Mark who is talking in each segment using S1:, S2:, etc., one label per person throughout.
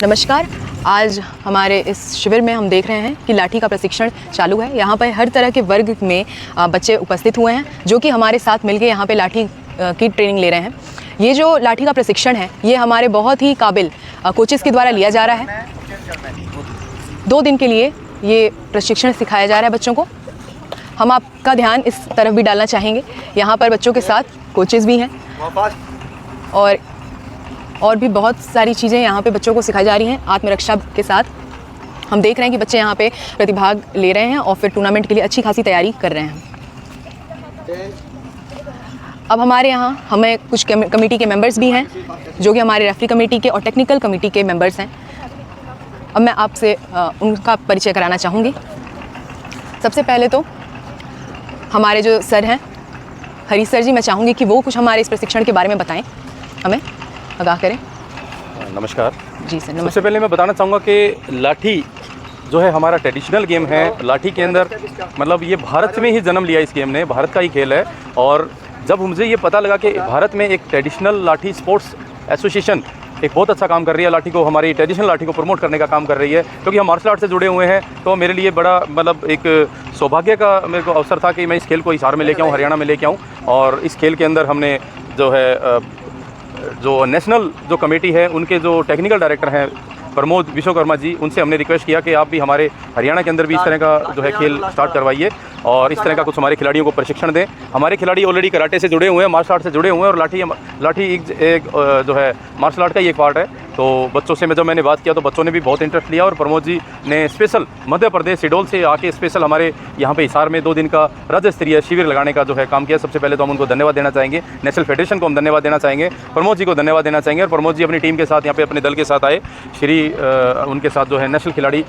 S1: नमस्कार। आज हमारे इस शिविर में हम देख रहे हैं कि लाठी का प्रशिक्षण चालू है। यहाँ पर हर तरह के वर्ग में बच्चे उपस्थित हुए हैं जो कि हमारे साथ मिलकर यहाँ पे लाठी की ट्रेनिंग ले रहे हैं। ये जो लाठी का प्रशिक्षण है ये हमारे बहुत ही काबिल कोचेस के द्वारा लिया जा रहा है। 2 दिन के लिए ये प्रशिक्षण सिखाया जा रहा है बच्चों को। हम आपका ध्यान इस तरफ भी डालना चाहेंगे। यहाँ पर बच्चों के साथ कोचेस भी हैं और भी बहुत सारी चीज़ें यहाँ पे बच्चों को सिखाई जा रही हैं आत्मरक्षा के साथ। हम देख रहे हैं कि बच्चे यहाँ पे प्रतिभाग ले रहे हैं और फिर टूर्नामेंट के लिए अच्छी खासी तैयारी कर रहे हैं। अब हमारे यहाँ हमें कुछ कमेटी के मेंबर्स भी हैं जो कि हमारे रेफरी कमेटी के और टेक्निकल कमेटी के मेंबर्स हैं। अब मैं आपसे उनका परिचय कराना चाहूँगी। सबसे पहले तो हमारे जो सर हैं हरी सर जी, मैं चाहूँगी कि वो कुछ हमारे इस प्रशिक्षण के बारे में बताएं, हमें आगाह करें।
S2: नमस्कार
S1: जी सर।
S2: सबसे पहले मैं बताना चाहूँगा कि लाठी जो है हमारा ट्रेडिशनल गेम है। लाठी के अंदर मतलब ये भारत में ही जन्म लिया, इस गेम ने भारत का ही खेल है। और जब मुझे ये पता लगा कि भारत में एक ट्रेडिशनल लाठी स्पोर्ट्स एसोसिएशन एक बहुत अच्छा काम कर रही है, लाठी को, हमारी ट्रेडिशनल लाठी को प्रमोट करने का काम कर रही है, क्योंकि हम मार्शल आर्ट से जुड़े हुए हैं, तो मेरे लिए बड़ा मतलब एक सौभाग्य का मेरे को अवसर था कि मैं इस खेल को हिसार में लेके आऊँ, हरियाणा में लेके आऊँ। और इस खेल के अंदर हमने जो है जो नेशनल जो कमेटी है उनके जो टेक्निकल डायरेक्टर हैं प्रमोद विश्वकर्मा जी, उनसे हमने रिक्वेस्ट किया कि आप भी हमारे हरियाणा के अंदर भी इस तरह का जो है खेल स्टार्ट करवाइए और इस तरह का कुछ हमारे खिलाड़ियों को प्रशिक्षण दें। हमारे खिलाड़ी ऑलरेडी कराटे से जुड़े हुए हैं, मार्शल आर्ट से जुड़े हुए हैं और लाठी एक जो है मार्शल आर्ट का ही एक पार्ट है। तो बच्चों से जब मैंने बात किया तो बच्चों ने भी बहुत इंटरेस्ट लिया और प्रमोद जी ने स्पेशल मध्य प्रदेश सिडोल से आके स्पेशल हमारे यहाँ पे हिसार में 2 दिन का राज्य स्तरीय शिविर लगाने का जो है काम किया। सबसे पहले तो हम उनको धन्यवाद देना चाहेंगे, नेशनल फेडरेशन को हम धन्यवाद देना चाहेंगे, प्रमोद जी को धन्यवाद देना चाहेंगे। और प्रमोद जी अपनी टीम के साथ यहाँ पे अपने दल के साथ आए। उनके साथ जो है नेशनल खिलाड़ी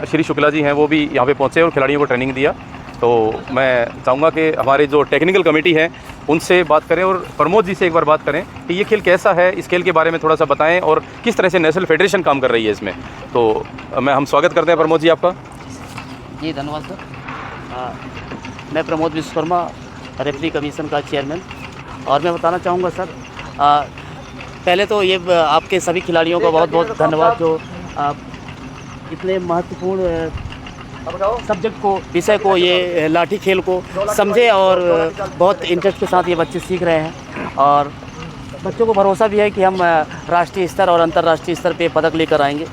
S2: श्री शुक्ला जी हैं वो भी यहाँ पे पहुँचे और खिलाड़ियों को ट्रेनिंग दिया। तो मैं चाहूँगा कि हमारे जो टेक्निकल कमेटी है उनसे बात करें और प्रमोद जी से एक बार बात करें कि ये खेल कैसा है, इस खेल के बारे में थोड़ा सा बताएं और किस तरह से नेशनल फेडरेशन काम कर रही है इसमें। तो हम स्वागत करते हैं प्रमोद जी आपका।
S3: जी धन्यवाद सर। मैं प्रमोद विश्वकर्मा, रेफरी कमीशन का चेयरमैन। और मैं बताना चाहूँगा सर, पहले तो ये आपके सभी खिलाड़ियों का बहुत बहुत धन्यवाद जो इतने महत्वपूर्ण सब्जेक्ट को, विषय को, ये लाठी खेल को समझे और बहुत इंटरेस्ट के साथ ये बच्चे सीख रहे हैं। और बच्चों को भरोसा भी है कि हम राष्ट्रीय स्तर और अंतर्राष्ट्रीय स्तर पे पदक लेकर आएंगे।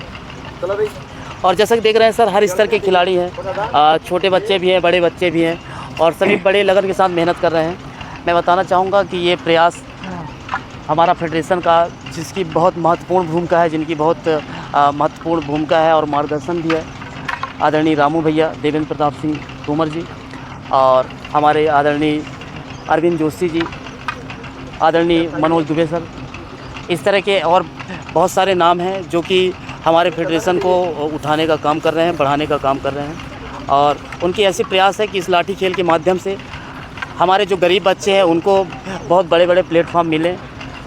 S3: और जैसा कि देख रहे हैं सर, हर स्तर के खिलाड़ी हैं, छोटे बच्चे भी हैं, बड़े बच्चे भी हैं और सभी बड़े लगन के साथ मेहनत कर रहे हैं। मैं बताना चाहूँगा कि ये प्रयास हमारा फेडरेशन का, जिसकी बहुत महत्वपूर्ण भूमिका है, जिनकी बहुत महत्वपूर्ण भूमिका है और मार्गदर्शन भी है, आदरणीय रामू भैया, देवेंद्र प्रताप सिंह तोमर जी और हमारे आदरणीय अरविंद जोशी जी, आदरणीय मनोज दुबे सर, इस तरह के और बहुत सारे नाम हैं जो कि हमारे फेडरेशन को उठाने का काम कर रहे हैं, बढ़ाने का काम कर रहे हैं। और उनकी ऐसी प्रयास है कि इस लाठी खेल के माध्यम से हमारे जो गरीब बच्चे हैं उनको बहुत बड़े बड़े प्लेटफॉर्म मिले,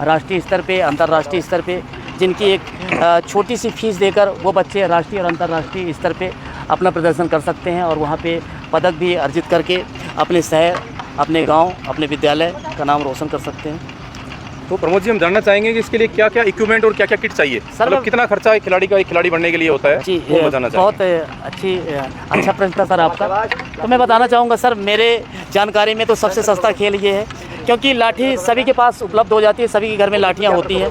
S3: राष्ट्रीय स्तर पे, अंतर्राष्ट्रीय स्तर पे, जिनकी एक छोटी सी फीस देकर वो बच्चे राष्ट्रीय और अंतर्राष्ट्रीय स्तर पे अपना प्रदर्शन कर सकते हैं और वहाँ पे पदक भी अर्जित करके अपने शहर, अपने गांव, अपने विद्यालय का नाम रोशन कर सकते हैं।
S2: तो प्रमोद जी हम जानना चाहेंगे कि इसके लिए क्या क्या इक्विपमेंट और क्या क्या किट चाहिए,
S3: सर
S2: मतलब कितना खर्चा एक खिलाड़ी बनने के लिए होता है?
S3: जी,
S2: वो बताना
S3: बहुत अच्छा प्रश्न था सर आपका। तो मैं बताना चाहूँगा सर, मेरे जानकारी में तो सबसे सस्ता खेल ये है, क्योंकि लाठी सभी के पास उपलब्ध हो जाती है, सभी के घर में लाठियाँ होती हैं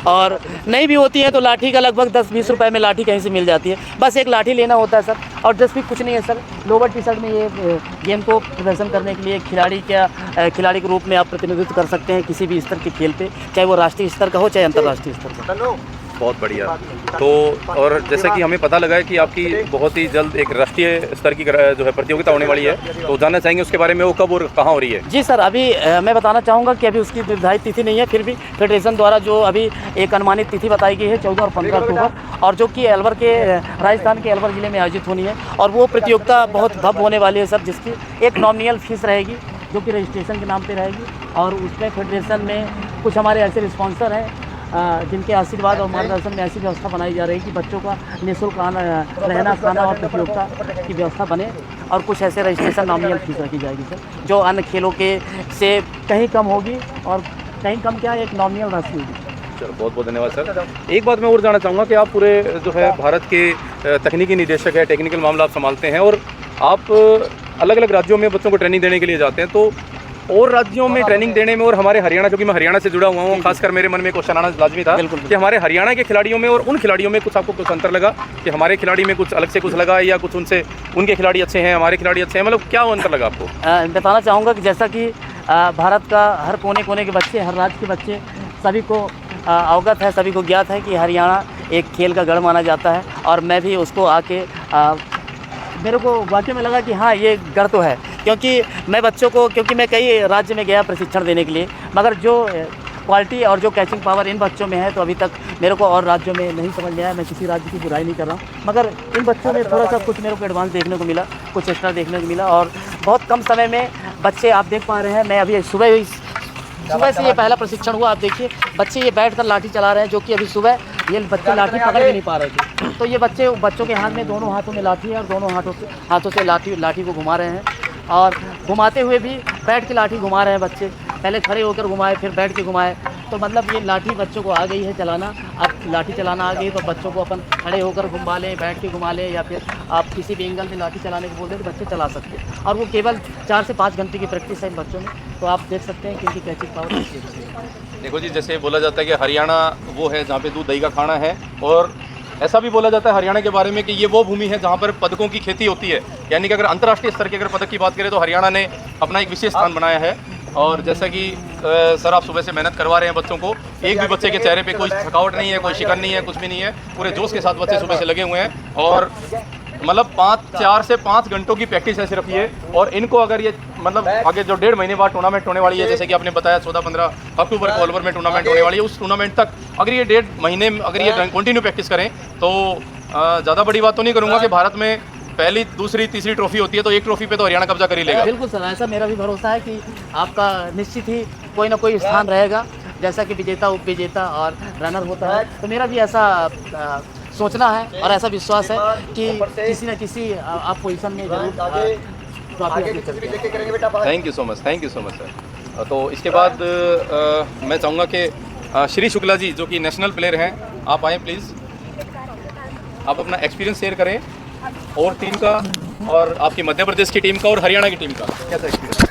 S3: और नहीं भी होती हैं तो लाठी का लगभग 10-20 रुपए में लाठी कहीं से मिल जाती है। बस एक लाठी लेना होता है सर और ड्रेस भी कुछ नहीं है सर। लोअर टी शर्ट में ये गेम को प्रदर्शन करने के लिए खिलाड़ी के रूप में आप प्रतिनिधित्व कर सकते हैं किसी भी स्तर के खेल पे, चाहे वो राष्ट्रीय स्तर का हो चाहे अंतर्राष्ट्रीय स्तर का।
S2: बहुत बढ़िया। तो और जैसा कि हमें पता लगा है कि आपकी बहुत ही जल्द एक राष्ट्रीय स्तर की जो है प्रतियोगिता होने वाली है, तो जानना चाहेंगे उसके बारे में, वो कब और कहाँ हो रही है?
S3: जी सर, अभी मैं बताना चाहूँगा कि अभी उसकी निर्धारित तिथि नहीं है, फिर भी फेडरेशन द्वारा जो अभी एक अनुमानित तिथि बताई गई है 14 और 15 अक्टूबर, और जो कि अलवर के, राजस्थान के अलवर ज़िले में आयोजित होनी है। और वो प्रतियोगिता बहुत भव्य होने वाली है सर, जिसकी एक नॉमिनल फीस रहेगी जो कि रजिस्ट्रेशन के नाम पर रहेगी। और उसमें फेडरेशन में कुछ हमारे ऐसे स्पॉन्सर हैं जिनके आशीर्वाद और मार्गदर्शन में ऐसी व्यवस्था बनाई जा रही है कि बच्चों का निःशुल्क रहना, खाना और प्रतियोगिता की व्यवस्था बने। और कुछ ऐसे रजिस्ट्रेशन नॉमिनल फीस रखी जाएगी सर, जो अन्य खेलों के से कहीं कम होगी और कहीं कम क्या, एक नॉमिनल राशि होगी।
S2: सर, बहुत बहुत धन्यवाद सर। एक बात मैं और जानना चाहूँगा कि आप पूरे जो है भारत के तकनीकी निदेशक है, टेक्निकल मामला आप संभालते हैं और आप अलग अलग राज्यों में बच्चों को ट्रेनिंग देने के लिए जाते हैं, तो और राज्यों में ट्रेनिंग देने में और हमारे हरियाणा, क्योंकि मैं हरियाणा से जुड़ा हुआ हूँ, खासकर मेरे मन में क्वेश्चन आना लाजमी था कि हमारे हरियाणा के खिलाड़ियों में और उन खिलाड़ियों में कुछ आपको कुछ अंतर लगा कि हमारे खिलाड़ी में कुछ अलग से कुछ लगा या कुछ उनसे उनके खिलाड़ी अच्छे हैं, हमारे खिलाड़ी अच्छे हैं, मतलब क्या अंतर लगा आपको?
S3: बताना चाहूँगा कि जैसा कि भारत का हर कोने कोने के बच्चे, हर राज्य के बच्चे सभी को अवगत है, सभी को ज्ञात है कि हरियाणा एक खेल का गढ़ माना जाता है और मैं भी उसको आके मेरे को वाकई में लगा कि हाँ ये गढ़ तो है, क्योंकि मैं बच्चों को, क्योंकि मैं कई राज्य में गया प्रशिक्षण देने के लिए, मगर जो क्वालिटी और जो कैचिंग पावर इन बच्चों में है तो अभी तक मेरे को और राज्यों में नहीं समझ में आया। मैं किसी राज्य की बुराई नहीं कर रहा हूँ, मगर इन बच्चों में थोड़ा सा कुछ मेरे को एडवांस देखने को मिला, कुछ एक्स्ट्रा देखने को मिला और बहुत कम समय में बच्चे आप देख पा रहे हैं। मैं अभी सुबह से ये पहला प्रशिक्षण हुआ, आप देखिए बच्चे ये बैठकर लाठी चला रहे हैं, जो कि अभी सुबह ये बच्चे लाठी पकड़ भी नहीं पा रहे थे। तो ये बच्चों के हाथ में दोनों हाथों में लाठी है और दोनों हाथों से लाठी को घुमा रहे हैं और घुमाते हुए भी बैठ के लाठी घुमा रहे हैं बच्चे। पहले खड़े होकर घुमाए, फिर बैठ के घुमाए, तो मतलब ये लाठी बच्चों को आ गई है चलाना। अब लाठी चलाना आ गई तो बच्चों को अपन खड़े होकर घुमा लें, बैठ के घुमा लें, या फिर आप किसी भी एंगल में लाठी चलाने को बोल दें तो बच्चे चला सकते हैं। और वो केवल 4 से 5 घंटे की प्रैक्टिस है इन बच्चों में, तो आप देख सकते हैं कि इनकी कैचिंग पावर अच्छी है।
S2: देखो जी, जैसे बोला जाता है कि हरियाणा वो है जहाँ पे दूध दही का खाना है, और ऐसा भी बोला जाता है हरियाणा के बारे में कि ये वो भूमि है जहाँ पर पदकों की खेती होती है। यानी कि अगर अंतर्राष्ट्रीय स्तर के अगर पदक की बात करें तो हरियाणा ने अपना एक विशेष स्थान बनाया है। और जैसा कि सर आप सुबह से मेहनत करवा रहे हैं बच्चों को, एक भी बच्चे के चेहरे पे कोई थकावट नहीं है, कोई शिकन नहीं है, कुछ भी नहीं है, पूरे जोश के साथ बच्चे सुबह से लगे हुए हैं। और मतलब 4 से 5 घंटों की प्रैक्टिस है सिर्फ ये। और इनको अगर ये मतलब आगे जो 1.5 महीने बाद टूर्नामेंट होने वाली है, जैसे कि आपने बताया 14-15 अक्टूबर को अलवर में टूर्नामेंट होने वाली है, उस टूर्नामेंट तक अगर ये 1.5 महीने अगर ये कंटिन्यू प्रैक्टिस करें तो ज़्यादा बड़ी बात तो नहीं करूँगा कि भारत में पहली, दूसरी, तीसरी ट्रॉफी होती है तो एक ट्रॉफी पे तो हरियाणा कब्जा कर ही लेगा।
S3: बिल्कुल सर, ऐसा मेरा भी भरोसा है कि आपका निश्चित ही कोई ना कोई स्थान रहेगा, जैसा कि विजेता, उप विजेता और रनर होता है। तो मेरा भी ऐसा सोचना है और ऐसा विश्वास है कि किसी न किसी आप पोजीशन में जरूर ट्रॉफी अपनी करते हैं।
S2: Thank you so much, thank you so much sir. तो इसके बाद मैं चाहूँगा कि श्री शुक्ला जी जो कि नेशनल प्लेयर हैं, आप आएँ प्लीज़, आप अपना एक्सपीरियंस शेयर करें और टीम का, और आपकी मध्य प्रदेश की टीम का और हरियाणा की टीम का कैसा एक्सपीरियंस?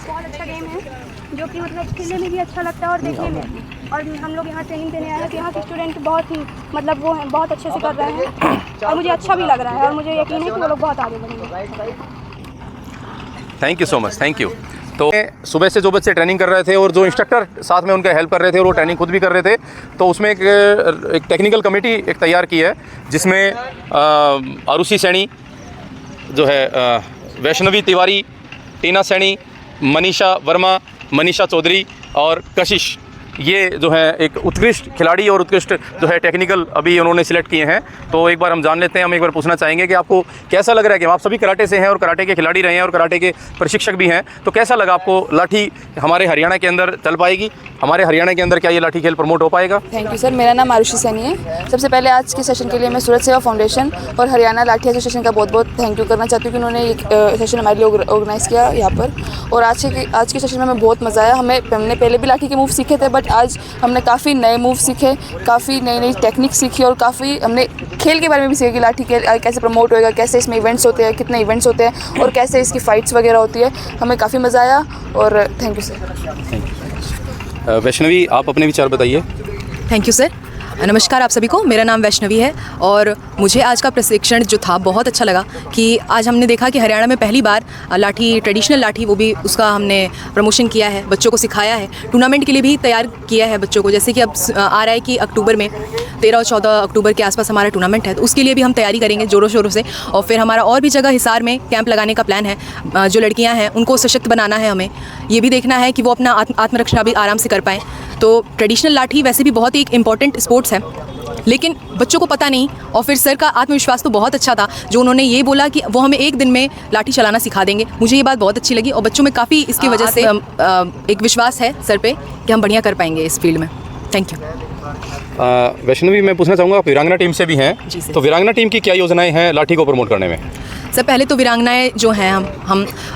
S4: बहुत अच्छा गेम है, जो कि मतलब खेलने में भी अच्छा लगता है और देखने में भी। और हम लोग यहाँ ट्रेनिंग देने आए हैं तो यहाँ के स्टूडेंट बहुत ही मतलब वो हैं, बहुत अच्छे से कर रहे हैं और मुझे अच्छा भी लग रहा है और मुझे यकीन है कि वो लोग बहुत आगे बढ़ेंगे।
S2: Thank you so much, thank you. तो सुबह से जो बच्चे ट्रेनिंग कर रहे थे और जो इंस्ट्रक्टर साथ में उनका हेल्प कर रहे थे और वो ट्रेनिंग खुद भी कर रहे थे, तो उसमें एक टेक्निकल कमेटी एक तैयार की है जिसमें आरुषि सैनी जो है, वैष्णवी तिवारी, टीना सैनी, मनीषा वर्मा, मनीषा चौधरी और कशिश, ये जो है एक उत्कृष्ट खिलाड़ी और उत्कृष्ट जो है टेक्निकल अभी उन्होंने सिलेक्ट किए हैं। तो एक बार हम जान लेते हैं, हम एक बार पूछना चाहेंगे कि आपको कैसा लग रहा है कि आप सभी कराटे से हैं और कराटे के खिलाड़ी रहे हैं और कराटे के प्रशिक्षक भी हैं, तो कैसा लगा आपको लाठी हमारे हरियाणा के अंदर चल पाएगी? हमारे हरियाणा के अंदर क्या ये लाठी खेल प्रमोट हो पाएगा?
S5: थैंक यू सर, मेरा नाम आरुषि सैनी है। सबसे पहले आज के सेशन के लिए मैं सूरज सेवा फाउंडेशन और हरियाणा लाठी एसोसिएशन का बहुत बहुत थैंक यू करना चाहती हूँ कि उन्होंने एक सेशन हमारे लिए ऑर्गेनाइज़ किया यहाँ पर। और आज के सेशन में हमें बहुत मज़ा आया। हमने पहले भी लाठी के मूव सीखे थे, बट आज हमने काफ़ी नए मूव सीखे, काफ़ी नई नई टेक्निक सीखी और काफ़ी हमने खेल के बारे में भी सीखा कि लाठी खेल कैसे प्रमोट होएगा, कैसे इसमें इवेंट्स होते हैं, कितने इवेंट्स होते हैं और कैसे इसकी फ़ाइट्स वगैरह होती है। हमें काफ़ी मज़ा आया और थैंक यू सर।
S2: वैष्णवी, आप अपने विचार बताइए।
S1: Thank you sir. नमस्कार आप सभी को, मेरा नाम वैष्णवी है और मुझे आज का प्रशिक्षण जो था बहुत अच्छा लगा कि आज हमने देखा कि हरियाणा में पहली बार लाठी, ट्रेडिशनल लाठी, वो भी उसका हमने प्रमोशन किया है, बच्चों को सिखाया है, टूर्नामेंट के लिए भी तैयार किया है बच्चों को। जैसे कि अब आ रहा है कि अक्टूबर में 13 और 14 अक्टूबर के आसपास हमारा टूर्नामेंट है, तो उसके लिए भी हम तैयारी करेंगे ज़ोरों शोरों से। और फिर हमारा और भी जगह हिसार में कैंप लगाने का प्लान है। जो लड़कियाँ हैं उनको सशक्त बनाना है, हमें ये भी देखना है कि वो अपना आत्मरक्षा भी आराम से कर पाएँ। तो ट्रेडिशनल लाठी वैसे भी बहुत ही एक इम्पॉर्टेंट स्पोर्ट्स है, लेकिन बच्चों को पता नहीं। और फिर सर का आत्मविश्वास तो बहुत अच्छा था, जो उन्होंने ये बोला कि वो हमें 1 दिन में लाठी चलाना सिखा देंगे। मुझे ये बात बहुत अच्छी लगी और बच्चों में काफ़ी इसकी वजह से एक विश्वास है सर पे कि हम बढ़िया कर पाएंगे इस फील्ड में। Thank you.
S2: वैष्णवी, मैं पूछना चाहूँगा, आप वीरांगना टीम से भी हैं,
S1: जी सर।
S2: तो वीरांगना टीम की क्या योजनाएं हैं लाठी को प्रमोट करने में?
S1: सर पहले तो वीरांगनाएं जो हैं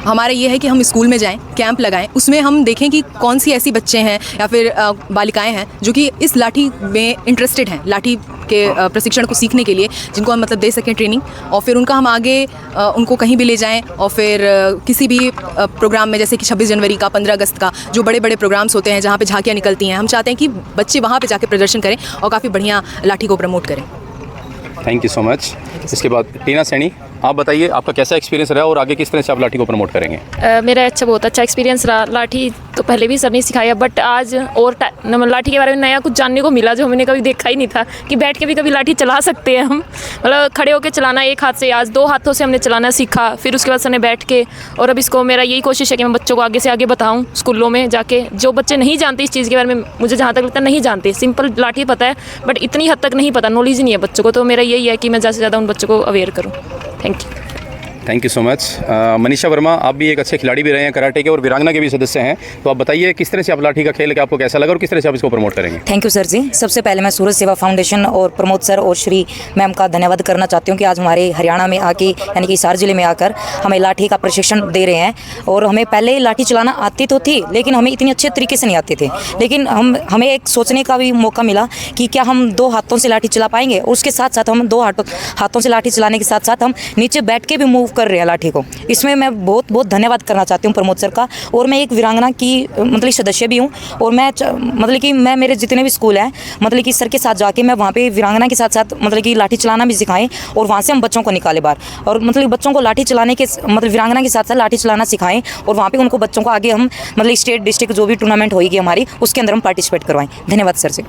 S1: हमारा ये है कि हम स्कूल में जाएं, कैंप लगाएं, उसमें हम देखें कि कौन सी ऐसी बच्चे हैं या फिर बालिकाएं हैं जो कि इस लाठी में इंटरेस्टेड हैं, लाठी के प्रशिक्षण को सीखने के लिए, जिनको हम मतलब दे सकें ट्रेनिंग, और फिर उनका हम आगे उनको कहीं भी ले जाएं, और फिर किसी भी प्रोग्राम में, जैसे कि 26 जनवरी का, 15 अगस्त का, जो बड़े बड़े प्रोग्राम्स होते हैं जहाँ पे झांकियाँ निकलती हैं, हम चाहते हैं कि बच्चे वहाँ पे जाके प्रदर्शन करें और काफ़ी बढ़िया लाठी को प्रमोट करें।
S2: Thank you so much. इसके बाद टीना सैनी, आप बताइए आपका कैसा एक्सपीरियंस रहा और आगे किस तरह से आप लाठी को प्रमोट करेंगे?
S6: मेरा बहुत अच्छा एक्सपीरियंस रहा। लाठी तो पहले भी सर ने सिखाया, बट आज और लाठी के बारे में नया कुछ जानने को मिला जो हमने कभी देखा ही नहीं था, कि बैठ के भी कभी लाठी चला सकते हैं हम, मतलब खड़े होकर चलाना एक हाथ से, आज 2 हाथों से हमने चलाना सीखा। फिर उसके बाद सर ने बैठ के, और अब इसको मेरा यही कोशिश है कि मैं बच्चों को आगे से आगे बताऊँ, स्कूलों में जाके, जो बच्चे नहीं जानते इस चीज़ के बारे में, मुझे जहाँ तक लगता है नहीं जानते, सिंपल लाठी पता है बट इतनी हद तक नहीं पता, नॉलेज ही नहीं है बच्चों को, तो मेरा यही है कि मैं ज़्यादा से ज़्यादा उन बच्चों को अवेयर करूँ।
S2: Thank you so much. Manisha Verma, आप भी एक अच्छे खिलाड़ी भी रहे हैं कराटे के और वीरांगना के भी सदस्य हैं, तो आप बताइए किस तरह से आप लाठी का खेल के आपको कैसा लगा और किस तरह से आप इसको प्रमोट करेंगे?
S7: थैंक यू सर जी। सबसे पहले मैं सूरज सेवा फाउंडेशन और प्रमोद सर और श्री मैम का धन्यवाद करना चाहती हूँ कि आज हमारे हरियाणा में आके, यानी कि हिसार जिले में आकर हमें लाठी का प्रशिक्षण दे रहे हैं। और हमें पहले लाठी चलाना आती तो थी, लेकिन हमें इतनी अच्छे तरीके से नहीं आती थी, लेकिन हमें एक सोचने का भी मौका मिला कि क्या हम 2 हाथों से लाठी चला पाएंगे, और उसके साथ साथ हम 2 हाथों से लाठी चलाने के साथ साथ हम नीचे बैठ के भी मूव कर रहे हैं लाठी को। इसमें मैं बहुत बहुत धन्यवाद करना चाहती हूँ प्रमोद सर का। और मैं एक वीरांगना की मतलब सदस्य भी हूँ, और मैं मतलब कि मैं मेरे जितने भी स्कूल हैं, मतलब कि सर के साथ जाके मैं वहाँ पे वीरांगना के साथ साथ मतलब कि लाठी चलाना भी सिखाएं, और वहाँ से हम बच्चों को निकाले बाहर, और मतलब बच्चों को लाठी चलाने के मतलब वीरांगना के साथ साथ लाठी चलाना सिखाएं, और वहाँ पे उनको बच्चों को आगे हम मतलब स्टेट डिस्ट्रिक्ट जो भी टूर्नामेंट होगी हमारी, उसके अंदर हम पार्टिसिपेट करवाएं। धन्यवाद सर से।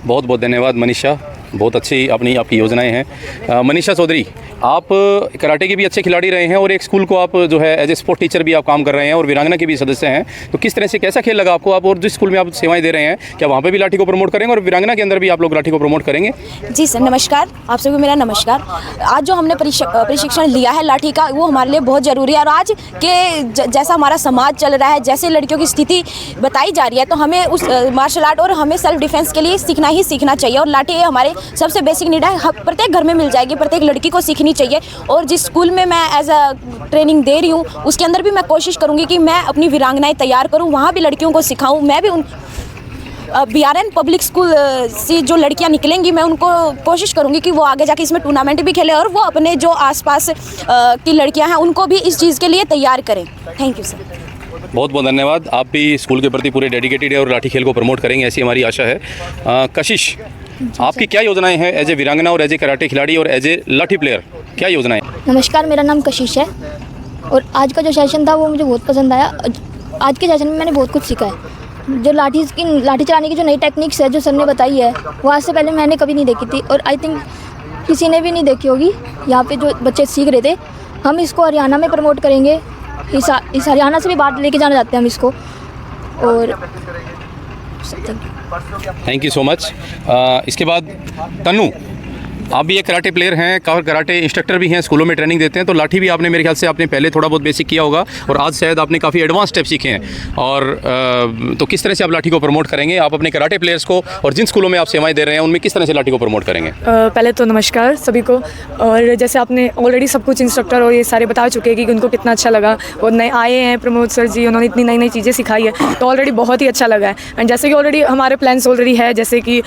S2: बहुत बहुत धन्यवाद मनीषा, बहुत अच्छी आपकी योजनाएं हैं। मनीषा चौधरी, आप कराटे के भी अच्छे खिलाड़ी रहे हैं और एक स्कूल को आप जो है एज ए स्पोर्ट टीचर भी आप काम कर रहे हैं और वीरांगना के भी सदस्य हैं, तो किस तरह से कैसा खेल लगा आपको? आप और जिस स्कूल में आप सेवाएं दे रहे हैं, क्या वहाँ पे भी लाठी को प्रमोट करेंगे और वीरांगना के अंदर भी आप लोग लाठी को प्रमोट करेंगे?
S8: जी सर, नमस्कार, आप सभी को मेरा नमस्कार। आज जो हमने प्रशिक्षण लिया है लाठी का, वो हमारे लिए बहुत ज़रूरी है, और आज के जैसा हमारा समाज चल रहा है, जैसे लड़कियों की स्थिति बताई जा रही है, तो हमें उस मार्शल आर्ट और हमें सेल्फ डिफेंस के लिए सीखना चाहिए। और लाठी हमारे सबसे बेसिक नीड है, प्रत्येक घर में मिल जाएगी, प्रत्येक लड़की को सीखनी चाहिए। और जिस स्कूल में मैं एज अ ट्रेनिंग दे रही हूँ, उसके अंदर भी मैं कोशिश करूँगी कि मैं अपनी वीरांगनाएं तैयार करूँ, वहाँ भी लड़कियों को सिखाऊँ। मैं भी उन BRN पब्लिक स्कूल से जो लड़कियां निकलेंगी, मैं उनको कोशिश करूंगी कि वो आगे जाके इसमें टूर्नामेंट भी खेले, और वो अपने जो आसपास की लड़कियां हैं उनको भी इस चीज़ के लिए तैयार करें। Thank you sir.
S2: बहुत बहुत धन्यवाद। आप भी स्कूल के प्रति पूरे डेडिकेटेड है और लाठी खेल को प्रमोट करेंगे, ऐसी हमारी आशा है। कशिश, आपकी क्या योजनाएं हैं एज ए वीरांगना और एज ए कराटे खिलाड़ी और एज ए लाठी प्लेयर, क्या योजनाएं?
S9: नमस्कार, मेरा नाम कशिश है, और आज का जो सेशन था वो मुझे बहुत पसंद आया। आज के सेशन में मैंने बहुत कुछ सीखा है। जो लाठी चलाने की जो नई टेक्निक्स है जो सर ने बताई है, वो आज से पहले मैंने कभी नहीं देखी थी, और आई थिंक किसी ने भी नहीं देखी होगी। यहाँ पे जो बच्चे सीख रहे थे, हम इसको हरियाणा में प्रमोट करेंगे, इस हरियाणा से भी बाहर लेके जाना चाहते हैं हम इसको। और
S2: थैंक यू सो मच। इसके बाद तनु, आप भी एक कराटे प्लेयर हैं, कराटे इंस्ट्रक्टर भी हैं, स्कूलों में ट्रेनिंग देते हैं, तो लाठी भी आपने मेरे ख्याल से आपने पहले थोड़ा बहुत बेसिक किया होगा और आज शायद आपने काफ़ी एडवांस स्टेप सीखे हैं, और तो किस तरह से आप लाठी को प्रमोट करेंगे? आप अपने कराटे प्लेयर्स को और जिन स्कूलों में आप सेवाएं दे रहे हैं उनमें किस तरह से लाठी को प्रमोट करेंगे?
S10: पहले तो नमस्कार सभी को। और जैसे आपने ऑलरेडी सब कुछ इंस्ट्रक्टर और ये सारे बता चुके हैं कि उनको कितना अच्छा लगा, और नए आए हैं प्रमोद सर जी, उन्होंने इतनी नई नई चीज़ें सिखाई है, तो ऑलरेडी बहुत ही अच्छा लगा है। एंड जैसे कि ऑलरेडी हमारे प्लान्स ऑलरेडी है, जैसे कि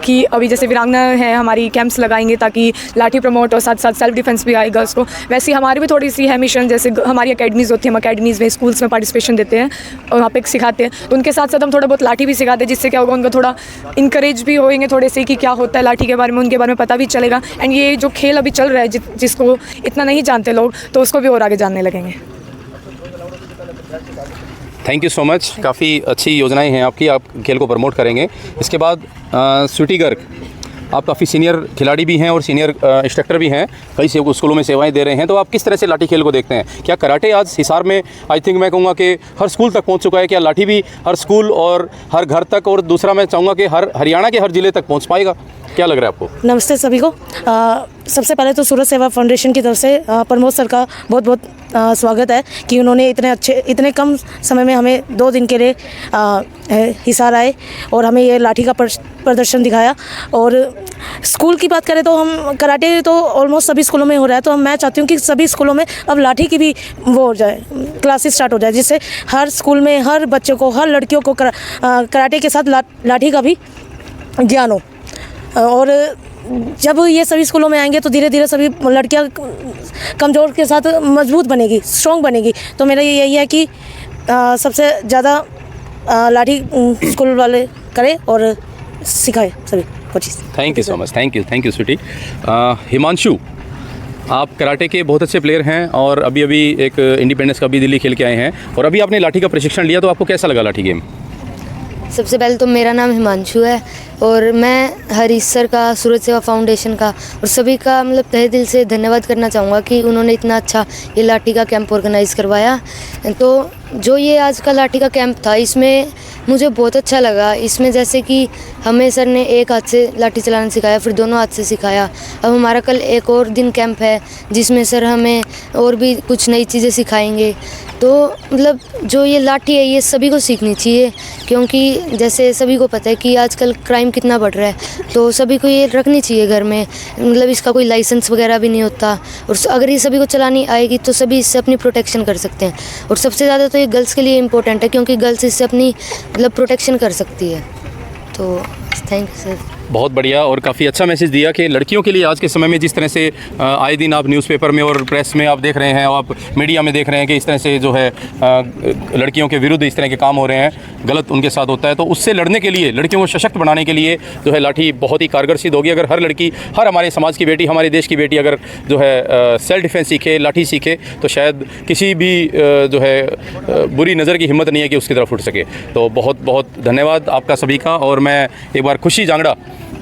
S10: अभी जैसे वीरांगना है हमारी, कैंप्स लगाएंगे ताकि लाठी प्रमोट और साथ साथ सेल्फ डिफेंस भी आएगा उसको। वैसे ही हमारी भी थोड़ी सी है मिशन, जैसे हमारी अकेडमीज़ होती हैं, हम अकेडमीज़ में स्कूल्स में पार्टिसिपेशन देते हैं और वहाँ पे सिखाते हैं, तो उनके साथ साथ हम थोड़ा बहुत लाठी भी सिखाते हैं, जिससे क्या होगा, उनको थोड़ा इंकरेज भी होएंगे थोड़े से कि क्या होता है लाठी के बारे में, उनके बारे में पता भी चलेगा। एंड ये जो खेल अभी चल रहा है जिसको इतना नहीं जानते लोग, तो उसको भी और आगे जानने लगेंगे।
S2: थैंक यू सो मच, काफ़ी अच्छी योजनाएं हैं आपकी, आप खेल को प्रमोट करेंगे। इसके बाद स्वीटी गर्ग, आप काफ़ी सीनियर खिलाड़ी भी हैं और सीनियर इंस्ट्रक्टर भी हैं, कई स्कूलों में सेवाएं दे रहे हैं, तो आप किस तरह से लाठी खेल को देखते हैं? क्या कराटे आज हिसार में आई थिंक मैं कहूँगा कि हर स्कूल तक पहुँच चुका है, क्या लाठी भी हर स्कूल और हर घर तक, और दूसरा मैं चाहूँगा कि हरियाणा के हर ज़िले तक पहुँच पाएगा? क्या लग रहा है आपको?
S11: नमस्ते सभी को। सबसे पहले तो सूरज सेवा फाउंडेशन की तरफ से प्रमोद सर का बहुत बहुत
S10: स्वागत है कि उन्होंने इतने कम समय में हमें 2 दिन के लिए हिसार आए और हमें ये लाठी का प्रदर्शन दिखाया। और स्कूल की बात करें तो हम कराटे तो ऑलमोस्ट सभी स्कूलों में हो रहा है, तो मैं चाहती हूँ कि सभी स्कूलों में अब लाठी की भी वो हो जाए, क्लासेस स्टार्ट हो जाए, जिससे हर स्कूल में हर बच्चों को, हर लड़कियों को कराटे के साथ लाठी का भी ज्ञान हो। और जब ये सभी स्कूलों में आएंगे तो धीरे धीरे सभी लड़कियां कमज़ोर के साथ मजबूत बनेगी, स्ट्रॉन्ग बनेगी। तो मेरा यही है कि सबसे ज़्यादा लाठी स्कूल वाले करें और सिखाए सभी को चीज़।
S2: Thank you so much, thank you sweetie. Himanshu, आप कराटे के बहुत अच्छे प्लेयर हैं और अभी एक इंडिपेंडेंस कप भी दिल्ली खेल के आए हैं, और अभी आपने लाठी का प्रशिक्षण लिया, तो आपको कैसा लगा लाठी गेम?
S11: सबसे पहले तो मेरा नाम हिमांशु है और मैं हरीश सर का, सूरज सेवा फाउंडेशन का और सभी का मतलब तहे दिल से धन्यवाद करना चाहूँगा कि उन्होंने इतना अच्छा ये लाठी का कैंप ऑर्गेनाइज़ करवाया। तो जो ये आज का लाठी का कैंप था, इसमें मुझे बहुत अच्छा लगा। इसमें जैसे कि हमें सर ने एक हाथ से लाठी चलाना सिखाया, फिर दोनों हाथ से सिखाया। अब हमारा कल एक और दिन कैंप है जिसमें सर हमें और भी कुछ नई चीज़ें सिखाएंगे। तो मतलब जो ये लाठी है ये सभी को सीखनी चाहिए, क्योंकि जैसे सभी को पता है कि आजकल क्राइम कितना बढ़ रहा है, तो सभी को ये रखनी चाहिए घर में। मतलब इसका कोई लाइसेंस वगैरह भी नहीं होता, और अगर ये सभी को चलानी आएगी तो सभी इससे अपनी प्रोटेक्शन कर सकते हैं। और सबसे ज़्यादा तो ये गर्ल्स के लिए इम्पोर्टेंट है, क्योंकि गर्ल्स इससे अपनी मतलब प्रोटेक्शन कर सकती है। तो थैंक यू सर।
S2: बहुत बढ़िया, और काफ़ी अच्छा मैसेज दिया कि लड़कियों के लिए आज के समय में जिस तरह से आए दिन आप न्यूज़पेपर में और प्रेस में आप देख रहे हैं, और आप मीडिया में देख रहे हैं कि इस तरह से जो है लड़कियों के विरुद्ध इस तरह के काम हो रहे हैं, गलत उनके साथ होता है, तो उससे लड़ने के लिए, लड़कियों को सशक्त बनाने के लिए जो है लाठी बहुत ही कारगर सिद्ध होगी। अगर हर लड़की, हर हमारे समाज की बेटी, हमारे देश की बेटी अगर जो है सेल्फ डिफेंस सीखे, लाठी सीखे, तो शायद किसी भी जो है बुरी नज़र की हिम्मत नहीं है कि उसकी तरफ उठ सके। तो बहुत बहुत धन्यवाद आपका सभी का। और मैं एक बार खुशी जांगड़ा,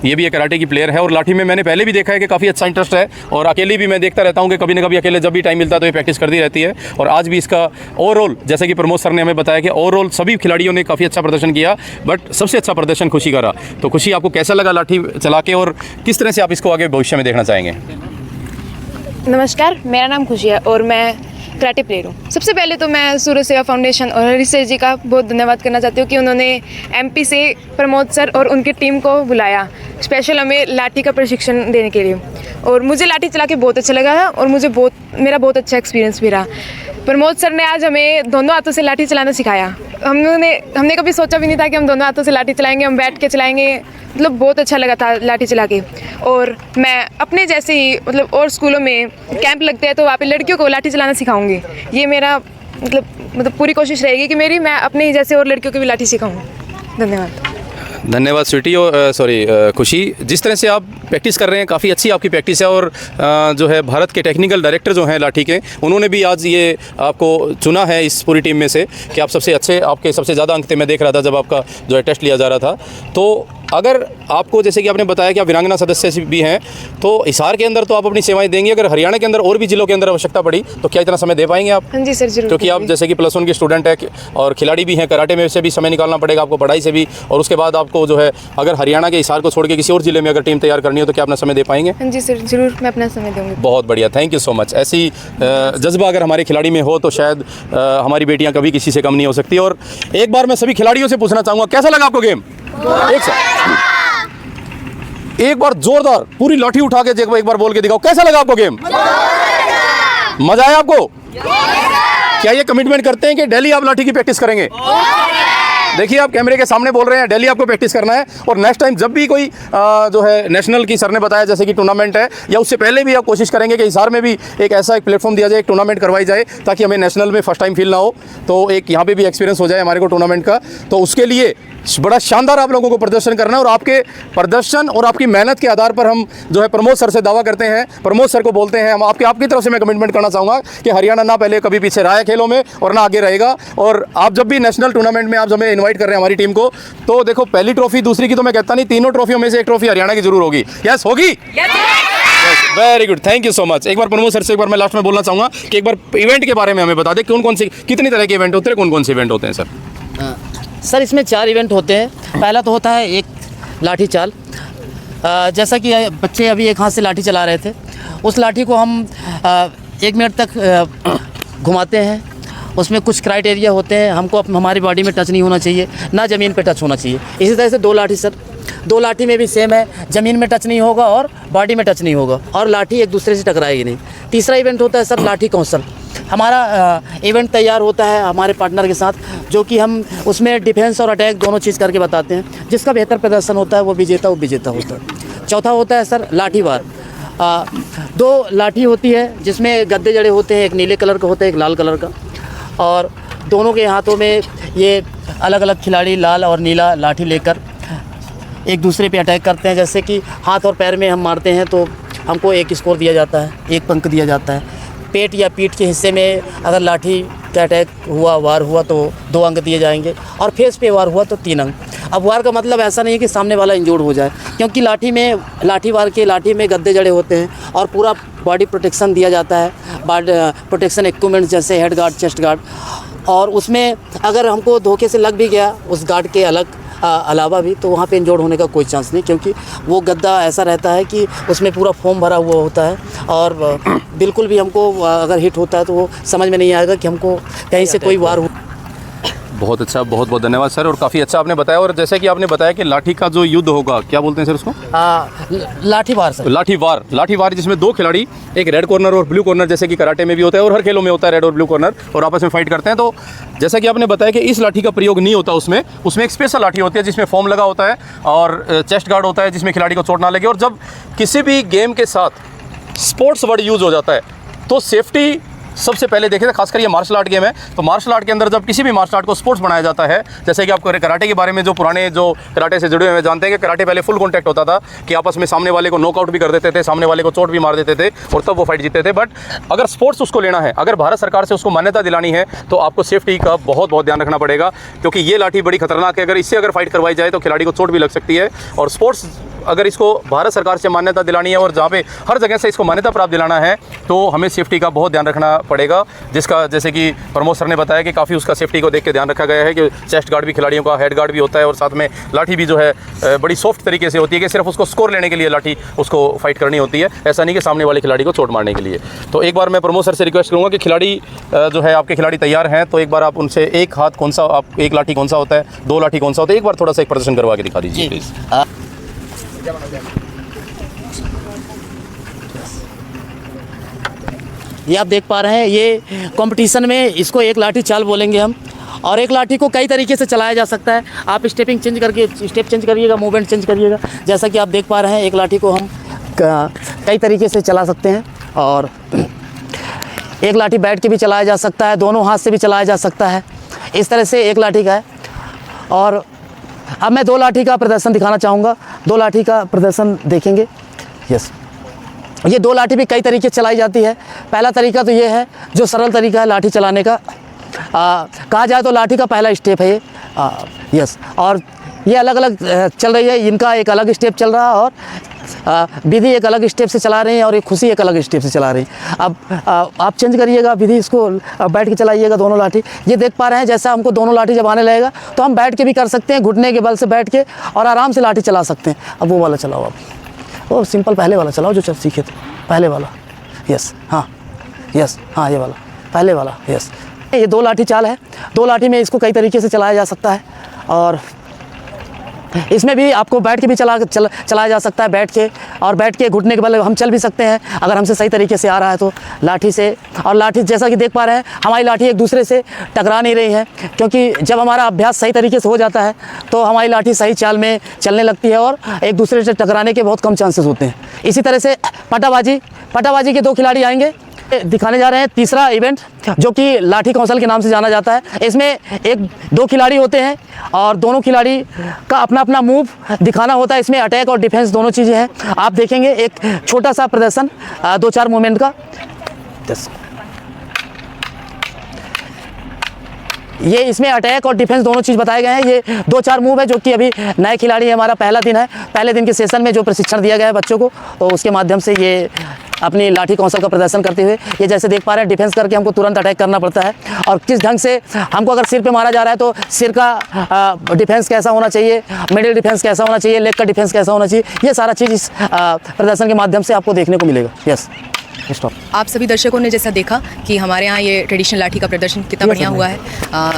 S2: ये भी एक कराटे की प्लेयर है और लाठी में मैंने पहले भी देखा है कि काफ़ी अच्छा इंटरेस्ट है, और अकेले भी मैं देखता रहता हूँ कि कभी ना कभी अकेले जब भी टाइम मिलता है तो ये प्रैक्टिस करती रहती है। और आज भी इसका ओवरऑल, जैसे कि प्रमोद सर ने हमें बताया कि ओवरऑल सभी खिलाड़ियों ने काफ़ी अच्छा प्रदर्शन किया, बट सबसे अच्छा प्रदर्शन खुशी का रहा। तो खुशी, आपको कैसा लगा लाठी चला के, और किस तरह से आप इसको आगे भविष्य में देखना चाहेंगे?
S1: नमस्कार, मेरा नाम खुशी है और मैं कराटे प्लेयर हूँ। सबसे पहले तो मैं सूरज सेवा फाउंडेशन और हरीश सर जी का बहुत धन्यवाद करना चाहती हूँ कि उन्होंने एमपी से प्रमोद सर और उनकी टीम को बुलाया स्पेशल हमें लाठी का प्रशिक्षण देने के लिए। और मुझे लाठी चला के बहुत अच्छा लगा है और मेरा बहुत अच्छा एक्सपीरियंस भी रहा। प्रमोद सर ने आज हमें दोनों हाथों से लाठी चलाना सिखाया। हमने कभी सोचा भी नहीं था कि हम दोनों हाथों से लाठी चलाएंगे, हम बैठ के चलाएंगे। मतलब बहुत अच्छा लगा था लाठी चला के। और मैं अपने जैसे ही मतलब और स्कूलों में कैंप लगते हैं तो वहाँ पे लड़कियों को लाठी चलाना सिखाऊंगी। ये मेरा मतलब पूरी कोशिश रहेगी कि मैं अपने ही जैसे और लड़कियों को भी लाठी सिखाऊँ।
S2: धन्यवाद स्वीटी, और खुशी, जिस तरह से आप प्रैक्टिस कर रहे हैं काफ़ी अच्छी आपकी प्रैक्टिस है। और जो है भारत के टेक्निकल डायरेक्टर जो हैं लाठी के, उन्होंने भी आज ये आपको चुना है इस पूरी टीम में से कि आप सबसे अच्छे, आपके सबसे ज़्यादा अंक थे, मैं देख रहा था जब आपका जो है टेस्ट लिया जा रहा था। तो अगर आपको, जैसे कि आपने बताया कि आप वीरांगना सदस्य भी हैं, तो हिसार के अंदर तो आप अपनी सेवाएं देंगे, अगर हरियाणा के अंदर और भी जिलों के अंदर आवश्यकता पड़ी तो क्या इतना समय दे पाएंगे आप?
S1: हाँ जी सर, जरूर।
S2: क्योंकि आप जैसे कि +1 की स्टूडेंट है और खिलाड़ी भी हैं, कराटे में से भी समय निकालना पड़ेगा आपको, पढ़ाई से भी, और उसके बाद आपको जो है अगर हरियाणा के हिसार को छोड़ के किसी और जिले में अगर टीम तैयार करनी हो तो क्या अपना समय दे पाएंगे?
S1: हाँ जी सर, जरूर, मैं अपना समय दूँगी।
S2: बहुत बढ़िया, थैंक यू सो मच। ऐसी जज्बा अगर हमारे खिलाड़ी में हो तो शायद हमारी बेटियाँ कभी किसी से कम नहीं हो सकती। और एक बार मैं सभी खिलाड़ियों से पूछना चाहूँगा, कैसा लगा आपको गेम? एक बार जोरदार पूरी लाठी उठा के एक बार बोल के दिखाओ, कैसा लगा आपको गेम? मजा आया आपको? क्या ये कमिटमेंट करते हैं कि डेली आप लाठी की प्रैक्टिस करेंगे? देखिए, आप कैमरे के सामने बोल रहे हैं डेली आपको प्रैक्टिस करना है, और नेक्स्ट टाइम जब भी कोई जो है नेशनल की, सर ने बताया जैसे कि टूर्नामेंट है, या उससे पहले भी आप कोशिश करेंगे कि हिसार में भी एक ऐसा एक प्लेटफॉर्म दिया जाए, एक टूर्नामेंट करवाई जाए, ताकि हमें नेशनल में फर्स्ट टाइम फील ना हो, तो एक यहाँ पे भी एक्सपीरियंस हो जाए हमारे को टूर्नामेंट का। तो उसके लिए बड़ा शानदार आप लोगों को प्रदर्शन करना है, और आपके प्रदर्शन और आपकी मेहनत के आधार पर हम जो है प्रमोद सर से दावा करते हैं, प्रमोद सर को बोलते हैं, हम आपकी तरफ से मैं कमिटमेंट करना चाहूँगा कि हरियाणा ना पहले कभी पीछे रहा है खेलों में और ना आगे रहेगा। और आप जब भी नेशनल टूर्नामेंट में आप हमें इन्वाइट कर रहे हैं हमारी टीम को, तो देखो पहली ट्रॉफी, दूसरी की तो मैं कहता नहीं, तीनों ट्रॉफियों में से एक ट्रॉफी हरियाणा की जरूर होगी। यस, होगी? Very good, thank you so much. एक बार प्रमोद सर से एक बार मैं लास्ट में बोलना चाहूँगा कि एक बार इवेंट के बारे में हमें बता दें, कौन से, कितनी तरह के इवेंट होते हैं, कौन से इवेंट होते हैं सर?
S3: सर, इसमें 4 इवेंट होते हैं। पहला तो होता है एक लाठी चाल। जैसा कि बच्चे अभी एक हाथ से लाठी चला रहे थे, उस लाठी को हम 1 मिनट तक घुमाते हैं, उसमें कुछ क्राइटेरिया होते हैं, हमको हमारी बॉडी में टच नहीं होना चाहिए, ना ज़मीन पे टच होना चाहिए। इसी तरह से 2 लाठी सर, 2 लाठी में भी सेम है, ज़मीन में टच नहीं होगा और बॉडी में टच नहीं होगा और लाठी एक दूसरे से टकराएगी नहीं। तीसरा इवेंट होता है सर लाठी कौशल। हमारा इवेंट तैयार होता है हमारे पार्टनर के साथ, जो कि हम उसमें डिफेंस और अटैक दोनों चीज़ करके बताते हैं। जिसका बेहतर प्रदर्शन होता है वो विजेता होता है। चौथा होता है सर लाठी वार। 2 लाठी होती है जिसमें गद्दे जड़े होते हैं, एक नीले कलर का होता है, एक लाल कलर का, और दोनों के हाथों में ये अलग अलग खिलाड़ी लाल और नीला लाठी लेकर एक दूसरे पे अटैक करते हैं। जैसे कि हाथ और पैर में हम मारते हैं तो हमको 1 स्कोर दिया जाता है, 1 अंक दिया जाता है। पेट या पीठ के हिस्से में अगर लाठी का अटैक हुआ, वार हुआ तो 2 अंक दिए जाएंगे, और फेस पे वार हुआ तो 3 अंक। अब वार का मतलब ऐसा नहीं है कि सामने वाला इंजोर्ड हो जाए, क्योंकि लाठी में गद्दे जड़े होते हैं और पूरा बॉडी प्रोटेक्शन दिया जाता है, प्रोटेक्शन इक्विपमेंट जैसे हेड गार्ड, चेस्ट गार्ड, और उसमें अगर हमको धोखे से लग भी गया उस गार्ड के अलावा भी, तो वहाँ पे इंजोर्ड होने का कोई चांस नहीं, क्योंकि वो गद्दा ऐसा रहता है कि उसमें पूरा फोम भरा हुआ होता है और बिल्कुल भी हमको अगर हिट होता है तो वो समझ में नहीं आएगा कि हमको कहीं से कोई वार हो।
S2: बहुत अच्छा, बहुत बहुत धन्यवाद सर, और काफ़ी अच्छा आपने बताया। और जैसे कि आपने बताया कि लाठी का जो युद्ध होगा, क्या बोलते हैं सर उसको?
S3: लाठी वार सर।
S2: लाठी वार जिसमें 2 खिलाड़ी, एक रेड कॉर्नर और ब्लू कॉर्नर, जैसे कि कराटे में भी होता है और हर खेलों में होता है रेड और ब्लू कॉर्नर, और आपस में फाइट करते हैं। तो जैसा कि आपने बताया कि इस लाठी का प्रयोग नहीं होता, उसमें एक स्पेशल लाठी होती है जिसमें फोम लगा होता है और चेस्ट गार्ड होता है जिसमें खिलाड़ी को चोट ना लगे। और जब किसी भी गेम के साथ स्पोर्ट्स वर्ड यूज़ हो जाता है तो सेफ्टी सबसे पहले देखें, तो खासकर ये मार्शल आर्ट गेम है, तो मार्शल आर्ट के अंदर जब किसी भी मार्शल आर्ट को स्पोर्ट्स बनाया जाता है, जैसे कि आपको कराटे के बारे में जो पुराने जो कराटे से जुड़े हुए हैं जानते हैं कि कराटे पहले फुल कॉन्टैक्ट होता था, कि आपस में सामने वाले को नॉकआउट भी कर देते थे, सामने वाले को चोट भी मार देते थे और तब वो फाइट जीतते थे। बट अगर स्पोर्ट्स उसको लेना है, अगर भारत सरकार से उसको मान्यता दिलानी है, तो आपको सेफ्टी का बहुत ध्यान रखना पड़ेगा, क्योंकि ये लाठी बड़ी खतरनाक है। अगर फाइट करवाई जाए तो खिलाड़ी को चोट भी लग सकती है। और स्पोर्ट्स अगर इसको भारत सरकार से मान्यता दिलानी है और जहाँ पे हर जगह से इसको मान्यता प्राप्त दिलाना है, तो हमें सेफ्टी का बहुत ध्यान रखना पड़ेगा, जिसका जैसे कि प्रमोद सर ने बताया कि काफ़ी उसका सेफ्टी को देख के ध्यान रखा गया है कि चेस्ट गार्ड भी खिलाड़ियों का, हेड गार्ड भी होता है, और साथ में लाठी भी जो है बड़ी सॉफ्ट तरीके से होती है कि सिर्फ उसको स्कोर लेने के लिए लाठी उसको फाइट करनी होती है, ऐसा नहीं कि सामने वाले खिलाड़ी को चोट मारने के लिए। तो एक बार मैं प्रमोद सर से रिक्वेस्ट करूँगा कि खिलाड़ी जो है आपके खिलाड़ी तैयार हैं, तो एक बार आप उनसे एक हाथ कौन सा, आप एक लाठी कौन सा होता है, 2 लाठी कौन सा होता है, एक बार थोड़ा सा एक प्रदर्शन करवा के दिखा दीजिए प्लीज़।
S3: ये आप देख पा रहे हैं, ये कंपटीशन में इसको एक लाठी चाल बोलेंगे हम, और एक लाठी को कई तरीके से चलाया जा सकता है। आप स्टेप चेंज करिएगा, मूवमेंट चेंज करिएगा। जैसा कि आप देख पा रहे हैं, एक लाठी को हम कई तरीके से चला सकते हैं, और एक लाठी बैठ के भी चलाया जा सकता है, दोनों हाथ से भी चलाया जा सकता है। इस तरह से एक लाठी का है। और अब मैं 2 लाठी का प्रदर्शन दिखाना चाहूँगा। 2 लाठी का प्रदर्शन देखेंगे। यस, ये 2 लाठी भी कई तरीके से चलाई जाती है। पहला तरीका तो ये है जो सरल तरीका है लाठी चलाने का, कहा जाए तो लाठी का पहला स्टेप है ये। यस, और ये अलग अलग चल रही है, इनका एक अलग स्टेप चल रहा है और विधि एक अलग स्टेप से चला रही है और एक खुशी एक अलग स्टेप से चला रही है। अब आप चेंज करिएगा विधि, इसको बैठ के चलाइएगा दोनों लाठी। ये देख पा रहे हैं, जैसा हमको दोनों लाठी जब आने लगेगा तो हम बैठ के भी कर सकते हैं, घुटने के बल से बैठ के, और आराम से लाठी चला सकते हैं। अब वो वाला चलाओ, आप वो सिंपल पहले वाला चलाओ जो सीखे थे, पहले वाला। यस, हाँ, यस, हाँ, ये वाला पहले वाला। यस, ये 2 लाठी चाल है। 2 लाठी में इसको कई तरीके से चलाया जा सकता है, और इसमें भी आपको बैठ के भी चलाया जा सकता है, बैठ के, और बैठ के घुटने के बल हम चल भी सकते हैं अगर हमसे सही तरीके से आ रहा है तो लाठी से। और लाठी जैसा कि देख पा रहे हैं, हमारी लाठी एक दूसरे से टकरा नहीं रही है, क्योंकि जब हमारा अभ्यास सही तरीके से हो जाता है तो हमारी लाठी सही चाल में चलने लगती है और एक दूसरे से टकराने के बहुत कम चांसेस होते हैं। इसी तरह से पटाबाजी के 2 खिलाड़ी आएंगे। दिखाने जा रहे हैं तीसरा इवेंट, जो कि लाठी कौशल के नाम से जाना जाता है। इसमें 2 खिलाड़ी होते हैं और दोनों खिलाड़ी का अपना अपना मूव दिखाना होता है। इसमें अटैक और डिफेंस दोनों चीज़ें हैं। आप देखेंगे एक छोटा सा प्रदर्शन 2-4 मूवमेंट का। ये इसमें अटैक और डिफेंस दोनों चीज़ बताए गए हैं। ये 2-4 मूव है जो कि अभी नए खिलाड़ी है, हमारा पहला दिन है, पहले दिन के सेशन में जो प्रशिक्षण दिया गया है बच्चों को, तो उसके माध्यम से ये अपनी लाठी कौशल का प्रदर्शन करते हुए, ये जैसे देख पा रहे हैं, डिफेंस करके हमको तुरंत अटैक करना पड़ता है, और किस ढंग से हमको अगर सिर पे मारा जा रहा है तो सिर का डिफेंस कैसा होना चाहिए, मिडिल डिफेंस कैसा होना चाहिए, लेग का डिफेंस कैसा होना चाहिए, ये सारा चीज़ इस प्रदर्शन के माध्यम से आपको देखने को मिलेगा। Yes,
S12: stop.
S1: आप सभी दर्शकों ने जैसा देखा कि हमारे यहाँ ये ट्रेडिशनल लाठी का प्रदर्शन कितना बढ़िया हुआ है।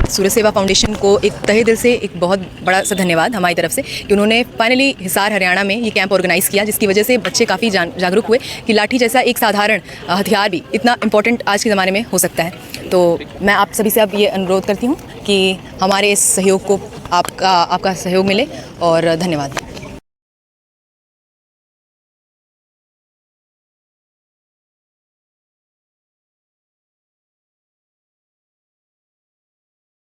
S1: सूरज सेवा फाउंडेशन को एक तहे दिल से एक बहुत बड़ा सा धन्यवाद हमारी तरफ से कि उन्होंने फाइनली हिसार हरियाणा में ये कैंप ऑर्गेनाइज़ किया, जिसकी वजह से बच्चे काफ़ी जागरूक हुए कि लाठी जैसा एक साधारण हथियार भी इतना इंपॉर्टेंट आज के ज़माने में हो सकता है। तो मैं आप सभी से अब ये अनुरोध करती हूँ कि हमारे इस सहयोग को आपका सहयोग मिले और धन्यवाद।